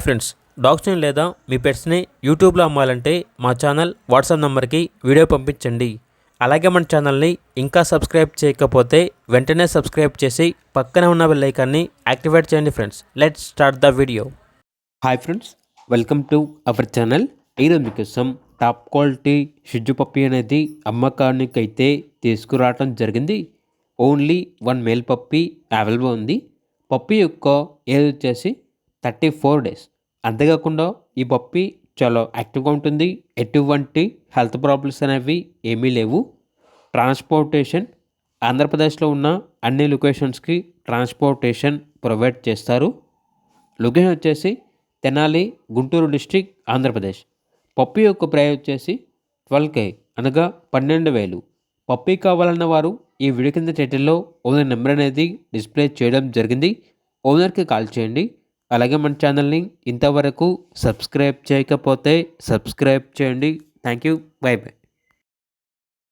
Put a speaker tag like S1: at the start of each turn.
S1: Friends, డాగ్స్ని లేదా మీ పెట్స్ని యూట్యూబ్లో అమ్మాలంటే మా ఛానల్ వాట్సాప్ నెంబర్కి వీడియో పంపించండి. అలాగే మన ఛానల్ని ఇంకా సబ్స్క్రైబ్ చేయకపోతే వెంటనే సబ్స్క్రైబ్ చేసి పక్కనే ఉన్న బెల్ ఐకాన్ని యాక్టివేట్ చేయండి. Friends, let's start the video. Hi friends, welcome to our channel. ఈరోజు మీకోసం టాప్ క్వాలిటీ షిడ్జు పప్పీ అనేది అమ్మకానికి అయితే తీసుకురావడం జరిగింది. ఓన్లీ 1 మేల్ పప్పీ అవైలబుల్ ఉంది. పప్పీ యొక్క ఏజ్ వచ్చేసి 34 డేస్. అంతేకాకుండా ఈ పప్పీ చాలా యాక్టివ్గా ఉంటుంది. ఎటువంటి హెల్త్ ప్రాబ్లమ్స్ అనేవి ఏమీ లేవు. ట్రాన్స్పోర్టేషన్ ఆంధ్రప్రదేశ్లో ఉన్న అన్ని లొకేషన్స్కి ట్రాన్స్పోర్టేషన్ ప్రొవైడ్ చేస్తారు. లొకేషన్ వచ్చేసి తెనాలి, గుంటూరు డిస్ట్రిక్ట్, ఆంధ్రప్రదేశ్. పప్పీ యొక్క ప్రైస్ వచ్చేసి 12K అనగా 12,000. పప్పీ కావాలన్న వారు ఈ వీడియో కింద టైటిల్లో ఓనర్ నెంబర్ అనేది డిస్ప్లే చేయడం జరిగింది. ఓనర్కి కాల్ చేయండి. అలాగే మన ఛానల్ని ఇంతవరకు సబ్స్క్రైబ్ చేయకపోతే సబ్స్క్రైబ్ చేయండి. Thank you. By by.